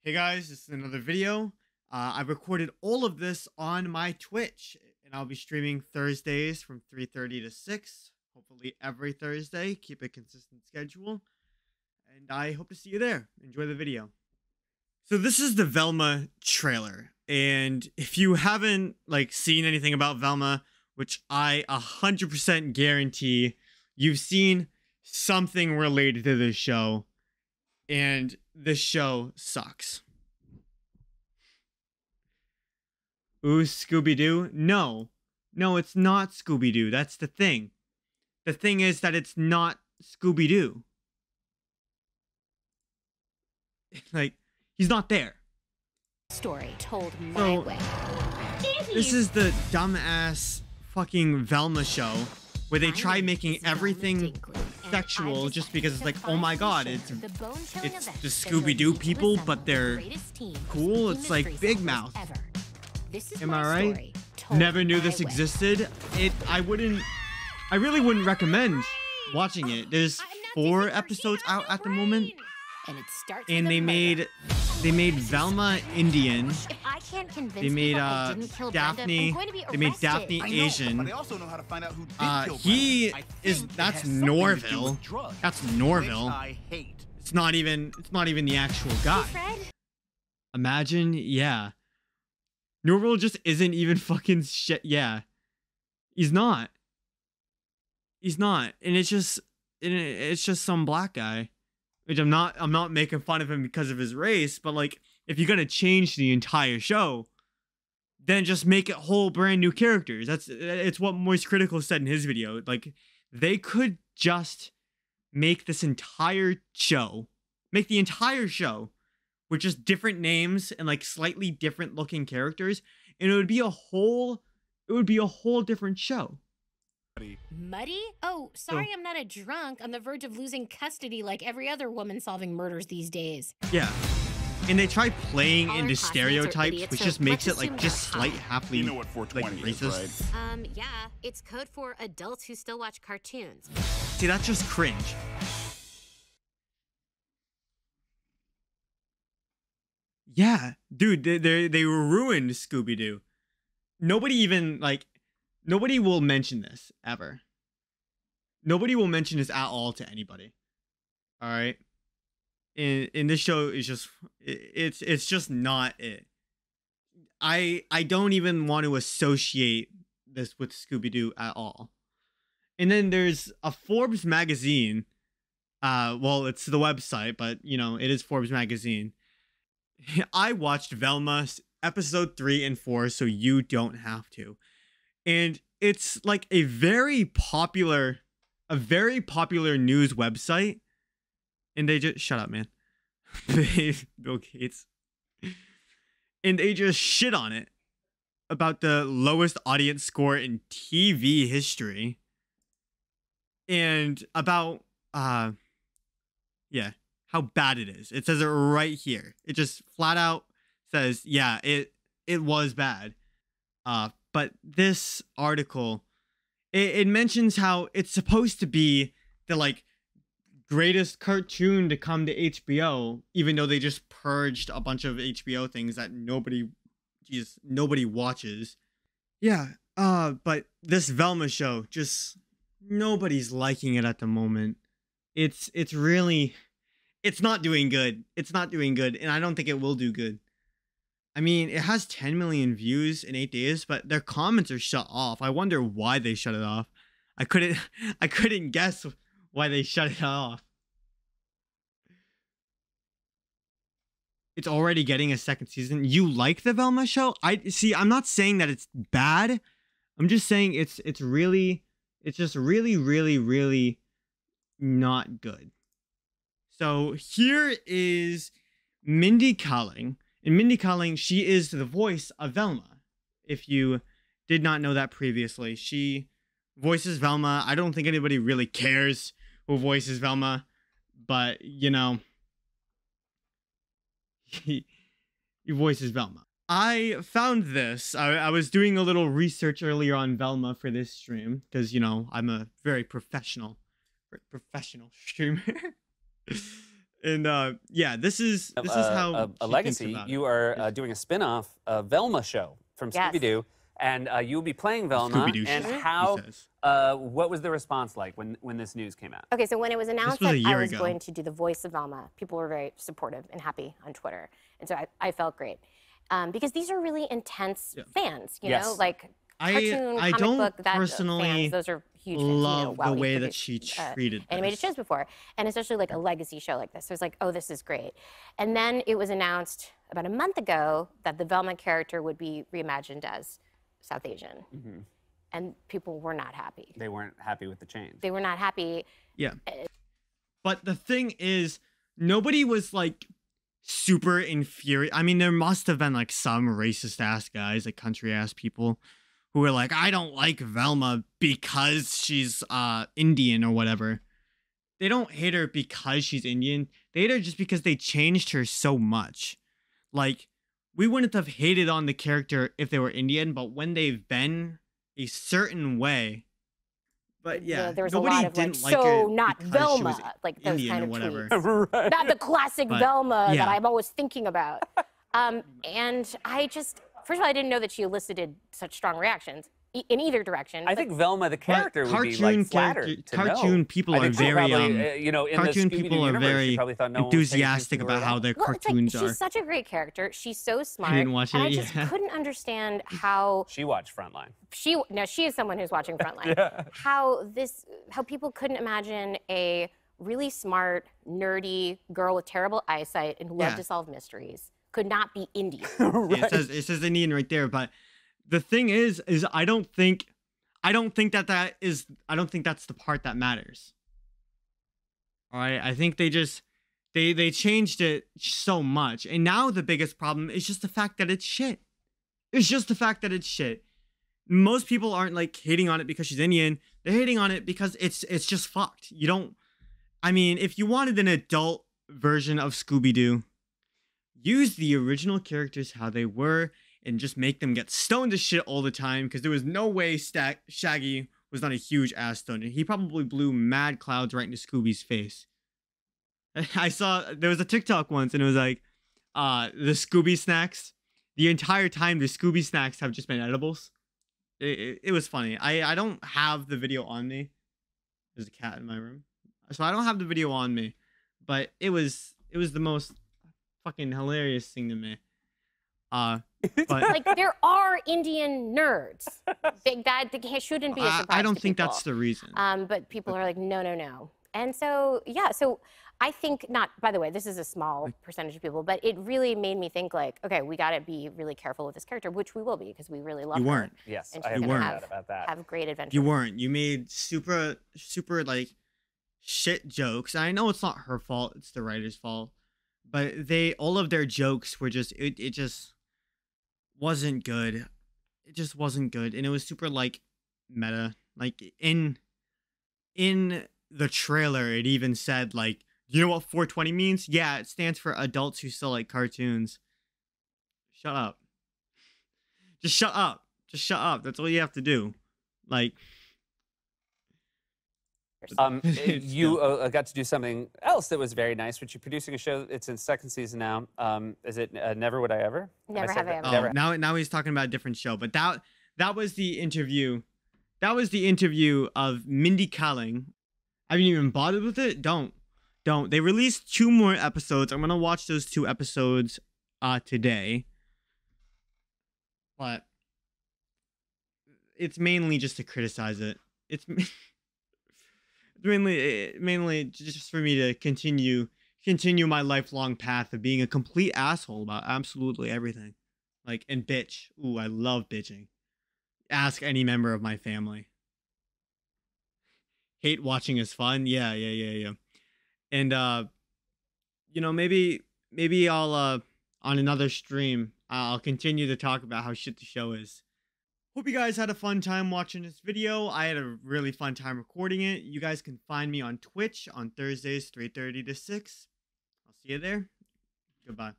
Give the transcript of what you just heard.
Hey guys, this is another video. I recorded all of this on my Twitch, and I'll be streaming Thursdays from 3:30 to 6. Hopefully every Thursday. Keep a consistent schedule. And I hope to see you there. Enjoy the video. So this is the Velma trailer. And if you haven't seen anything about Velma, which I 100% guarantee you've seen something related to this show, and this show sucks. Ooh, Scooby-Doo? No, it's not Scooby-Doo. That's the thing. The thing is that it's not Scooby-Doo. He's not there. Story told my way. This is the dumbass fucking Velma show where they try making everything sexual just because it's like, oh my god, it's the Scooby-Doo people, but they're cool. It's like Big Mouth. Am I right? Never knew this existed. I really wouldn't recommend watching it. There's 4 episodes out at the moment, and they made Velma Indian. They made Daphne. They made Daphne Asian. That's Norville. That's Norville. It's not even the actual guy. Imagine, yeah. Norville just isn't even fucking shit. Yeah, he's not. And it's just some black guy. Which I'm not making fun of him because of his race, but if you're gonna change the entire show, then just make it whole brand new characters. It's what Moist Critical said in his video. They could just make this entire show, with just different names and slightly different looking characters, and it would be a whole different show. Muddy? Oh, sorry, I'm not a drunk on the verge of losing custody like every other woman solving murders these days. Yeah. And they try playing into stereotypes, which just makes it just slightly racist. Right? Yeah, it's code for adults who still watch cartoons. See, that's just cringe. Yeah, dude, they ruined Scooby-Doo. Nobody will mention this ever. Nobody will mention this at all to anybody. All right. And this show is just it's just not it. I don't even want to associate this with Scooby-Doo at all. And then there's a Forbes magazine. Well, it's the website, but it is Forbes magazine. I watched Velma episode 3 and 4, so you don't have to. And it's a very popular news website. And they just shut up, man. Bill Gates. And they just shit on it about the lowest audience score in TV history. And about yeah, how bad it is. It says it right here. It just flat out says, yeah, it was bad. But this article, it mentions how it's supposed to be the greatest cartoon to come to HBO, even though they just purged a bunch of HBO things that nobody watches. Yeah, but this Velma show, just nobody's liking it at the moment. It's not doing good. It's not doing good, and I don't think it will do good. I mean, it has 10 million views in 8 days, but their comments are shut off. I wonder why they shut it off. I couldn't guess why they shut it off. It's already getting a second season. You like the Velma show? I'm not saying that it's bad. I'm just saying it's just really, really not good. So here is Mindy Kaling. And Mindy Kaling, she is the voice of Velma. If you did not know that previously, she voices Velma. I don't think anybody really cares who voices Velma, but he voices Velma. I found this. I was doing a little research earlier on Velma for this stream because I'm a very professional streamer. Yeah, this is how a she thinks legacy. about You it. are doing a spin-off Velma show from Yes. Scooby-Doo, and you'll be playing Velma. Scooby-Doo And show, he how? says. What was the response like when this news came out? Okay, so when it was announced was a that I year was ago. going to do the voice of Velma, people were very supportive and happy on Twitter. And so I felt great. Because these are really intense fans, you know, Yes. like cartoon, I comic don't book, that personally fans, those are huge fans. love wow, the you've way that produced, she treated animated this. shows before, and especially like a legacy show like this. So it's like, oh, this is great. And then it was announced about a month ago that the Velma character would be reimagined as South Asian. And people were not happy. They weren't happy with the change. They were not happy. Yeah. But the thing is, nobody was like super infuriated. I mean, there must have been like some racist ass guys, like country ass people, who were like, I don't like Velma because she's Indian or whatever. They don't hate her because she's Indian. They hate her just because they changed her so much. Like, we wouldn't have hated on the character if they were Indian, but when they've been a certain way. But yeah, there was a nobody lot of didn't like, like so her not because she was Velma, like those Indian kind or of whatever. tweets. Right. Not the classic But, Velma yeah. that I'm always thinking about. And I just, first of all, I didn't know that she elicited such strong reactions in either direction. I think Velma, the character, would be cartoon like flattered to cartoon know. people I are think she very probably, you know, in cartoon the people Scooby-Doo are universe, she very probably thought no one was paying enthusiastic attention to her about at how all. their well, it's cartoons like, are. she's such a great character. She's so smart. didn't watch and it, I just yeah. couldn't understand how She watched Frontline. she is someone who's watching Frontline. How people couldn't imagine a really smart, nerdy girl with terrible eyesight and who loved Yeah. to solve mysteries could not be Indian. Yeah, it says Indian right there, but the thing is I don't think that's the part that matters. All right, I think they changed it so much, and now the biggest problem is just the fact that it's shit. It's just the fact that it's shit. Most people aren't like hating on it because she's Indian. They're hating on it because it's just fucked. You don't. I mean, if you wanted an adult version of Scooby-Doo, use the original characters how they were and just make them get stoned to shit all the time, because there was no way Shaggy was not a huge ass stoner. He probably blew mad clouds right into Scooby's face. I saw there was a TikTok once and it was like the Scooby snacks. The entire time the Scooby snacks have just been edibles. It was funny. I don't have the video on me. There's a cat in my room. So I don't have the video on me. But it was the most fucking hilarious thing to me. But Like, there are Indian nerds. That shouldn't be a surprise I don't to think people. that's the reason. But people are like, no. And so, yeah, so I think by the way, this is a small percentage of people, but it really made me think like, okay, we got to be really careful with this character, which we will be because we really love her. You weren't. Yes, And I she's have gonna no have, doubt about that. have great adventures. You weren't. You made super like shit jokes. I know it's not her fault. It's the writer's fault. But all of their jokes were just, it just wasn't good. It just wasn't good. And it was super like meta. Like in the trailer, it even said like, you know what 420 means? Yeah, it stands for adults who still like cartoons. Shut up. Just shut up. Just shut up. That's all you have to do. Like, You got to do something else that was very nice, which you're producing a show. It's in second season now. Is it Never Would I Ever? Never Have I Ever. Never. now he's talking about a different show, but that was the interview. That was the interview of Mindy Kaling. I haven't even bothered with it. Don't. They released 2 more episodes. I'm gonna watch those 2 episodes today. But it's mainly just to criticize it. It's mainly just for me to continue my lifelong path of being a complete asshole about absolutely everything. Like, and bitch. Ooh, I love bitching. Ask any member of my family. Hate watching is fun. Yeah. And you know, maybe I'll on another stream I'll continue to talk about how shit the show is. Hope you guys had a fun time watching this video. I had a really fun time recording it. You guys can find me on Twitch on Thursdays 3:30 to 6. I'll see you there. Goodbye.